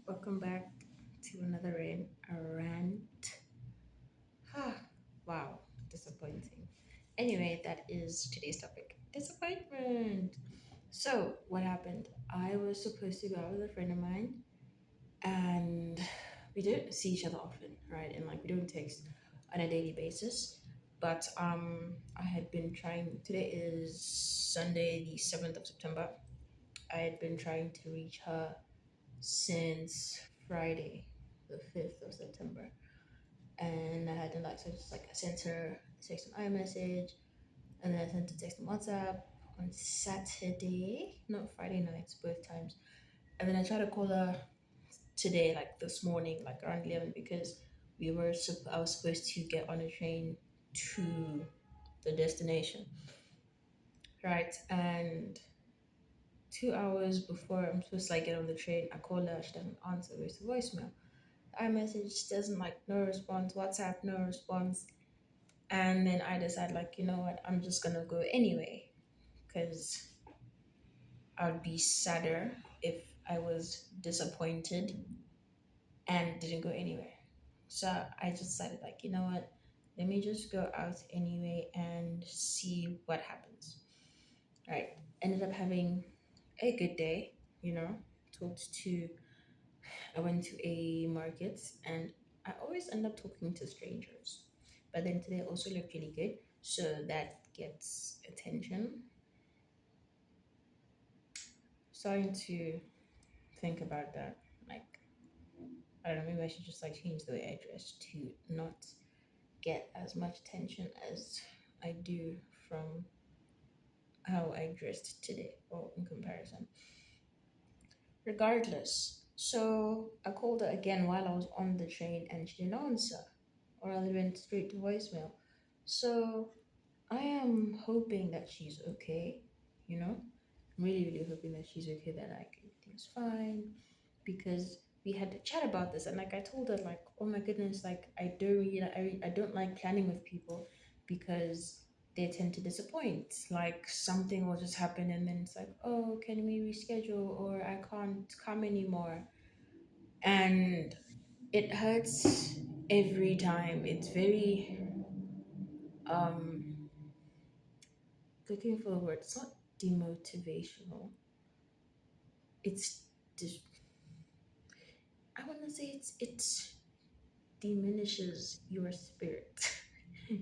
Welcome back to another rant. Wow, disappointing. Anyway, that is today's topic disappointment. So, what happened? I was supposed to go out with a friend of mine, and we don't see each other often, right? And like, we don't text on a daily basis. But I had been trying. Today is Sunday, the 7th of September. I had been trying to reach her since Friday, the 5th of September. And I hadn't like, so just like I sent her a text on iMessage, and then I sent a text on WhatsApp on Saturday, not Friday nights, both times. And then I tried to call her today, like this morning, like around 11, because I was supposed to get on a train to the destination, right? And 2 hours before I'm supposed to like get on the train, I call her, she doesn't answer, it goes to voicemail. iMessage doesn't like no response, WhatsApp no response. And then I decide like, you know what, I'm just gonna go anyway. Cause I would be sadder if I was disappointed and didn't go anywhere. So I just decided like, you know what, let me just go out anyway and see what happens. Right. Ended up having a good day, you know, talked to I went to a market and I always end up talking to strangers. But then today also looked really good. So that gets attention. Starting to think about that. Like, I don't know, maybe I should just like change the way I dress to not get as much attention as I do from how I dressed today or in comparison. Regardless. So I called her again while I was on the train and she didn't answer. Or I went straight to voicemail. So I am hoping that she's okay, you know? I'm really, really hoping that she's okay, that like everything's fine. Because we had to chat about this and like I told her like, oh my goodness, like I don't really I don't like planning with people because they tend to disappoint. Like something will just happen and then it's like, oh, can we reschedule or I can't come anymore. And it hurts every time. It's very um looking for the word. It's not demotivational. It's dis- I want to say it diminishes your spirit,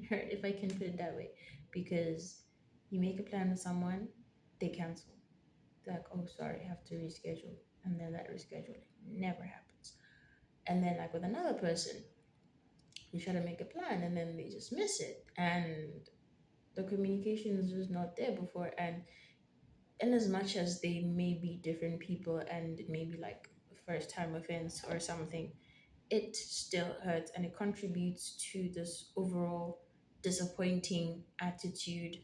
right? If I can put it that way, because you make a plan with someone, they cancel. They're like, oh, sorry, I have to reschedule, and then that rescheduling never happens. And then like with another person, you try to make a plan, and then they just miss it, and the communication is just not there before. And in as much as they may be different people and it may be like a first time offense or something, it still hurts and it contributes to this overall disappointing attitude.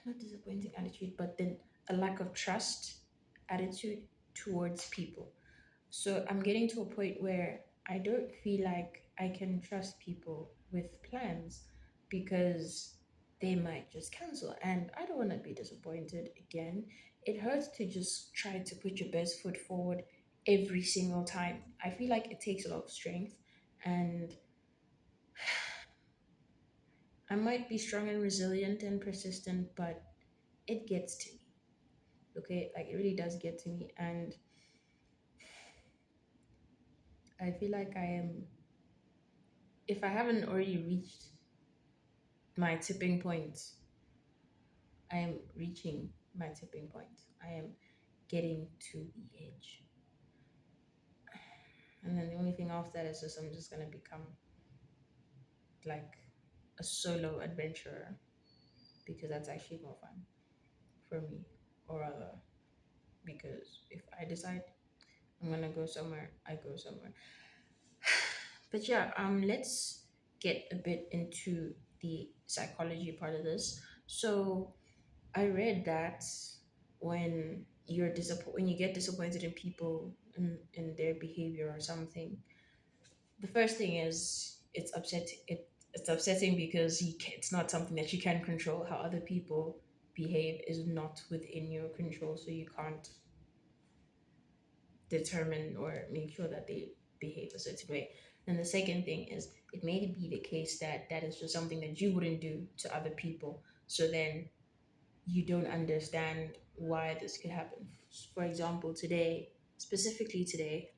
Not disappointing attitude, but then a lack of trust attitude towards people. So I'm getting to a point where I don't feel like I can trust people with plans because they might just cancel. And I don't want to be disappointed again. It hurts to just try to put your best foot forward every single time. I feel like it takes a lot of strength. And I might be strong and resilient and persistent, but it gets to me. Okay? Like it really does get to me. And I feel like I am, if I haven't already reached my tipping point. I am reaching my tipping point. I am getting to the edge. And then the only thing after that is just I'm just gonna become like a solo adventurer because that's actually more fun for me. Or rather, because if I decide I'm gonna go somewhere, I go somewhere. But yeah, let's get a bit into the psychology part of this. So I read that when you get disappointed in people in their behavior or something, the first thing is it's upsetting because it's not something that you can control. How other people behave is not within your control, so you can't determine or make sure that they behave a certain way. And the second thing is it may be the case that that is just something that you wouldn't do to other people. So then you don't understand why this could happen. For example, today, specifically today,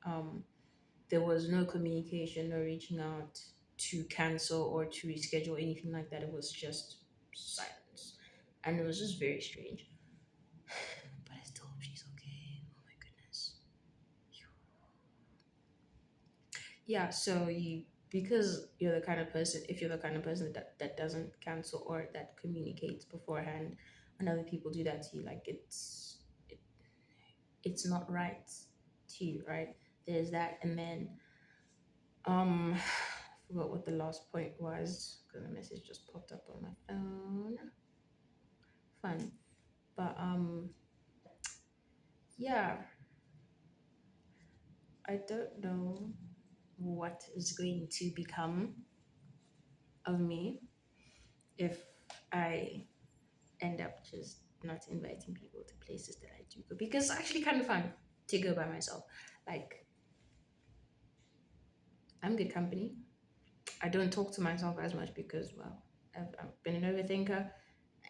there was no communication, no reaching out to cancel or to reschedule anything like that. It was just silence. And it was just very strange. But I still hope she's okay. Oh my goodness. Yeah, so you, because you're the kind of person, if you're the kind of person that doesn't cancel or that communicates beforehand and other people do that to you, like it's not right to you, right? There's that. And then I forgot what the last point was because a message just popped up on my phone. Fun. But yeah, I don't know what is going to become of me if I end up just not inviting people to places that I do go because it's actually kind of fun to go by myself. Like, I'm good company. I don't talk to myself as much because, well, I've been an overthinker,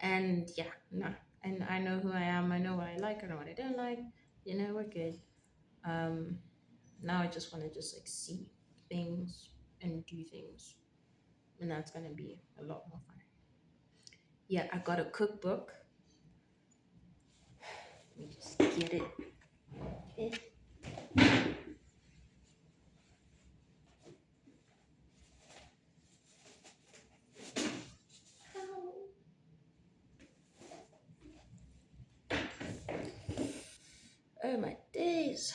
and yeah, no, and I know who I am. I know what I like. I know what I don't like. You know, we're good. Um, Now I just want to just like see things and do things, and that's gonna be a lot more fun. Yeah, I got a cookbook. Let me just get it. Eh, Oh my days!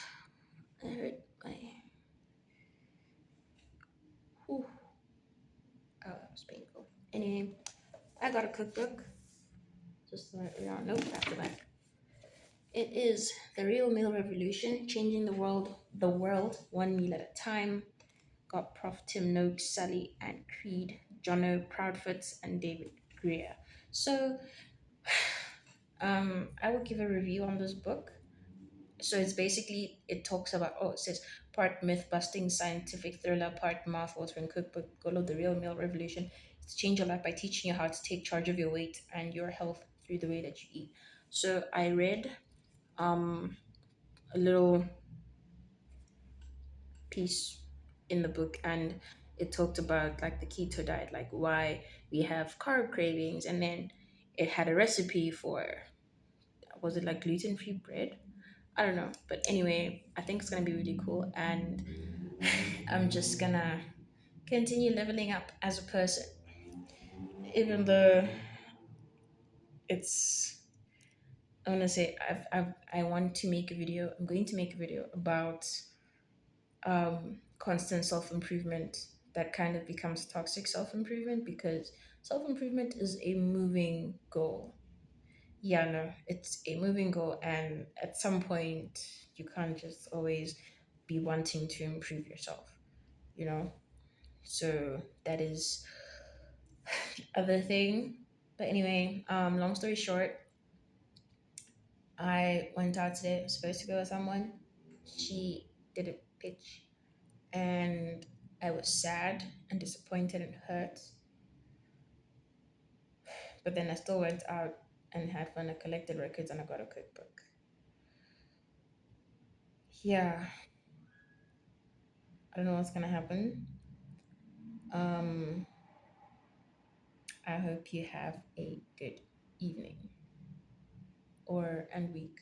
I hurt my. Whew. Oh, that was painful. Anyway, I got a cookbook. Just so that we all know, back to back. It is the Real Meal Revolution, changing the world one meal at a time. Got Prof. Tim Noakes, Sally and Creed, Jono Proudfoot, and David Greer. So, I will give a review on this book. So it's basically it talks about, oh, it says part myth busting scientific thriller, part mouth watering cookbook, Golo the Real Meal Revolution. It's change your life by teaching you how to take charge of your weight and your health through the way that you eat. So I read um a little piece in the book, and it talked about like the keto diet, like why we have carb cravings, and then it had a recipe for, was it like gluten-free bread? I don't know, but anyway, I think it's gonna be really cool, and I'm just gonna continue leveling up as a person, even though it's, I'm gonna say I want to make a video. I'm going to make a video about constant self improvement that kind of becomes toxic self improvement because self improvement is a moving goal. Yeah, no, it's a moving goal, and at some point, you can't just always be wanting to improve yourself, you know? So that is the other thing. But anyway, long story short, I went out today. I was supposed to go with someone. She didn't pitch, and I was sad and disappointed and hurt. But then I still went out and had fun. I collected records and I got a cookbook. Yeah, I don't know what's gonna happen. Um, I hope you have a good evening or and week.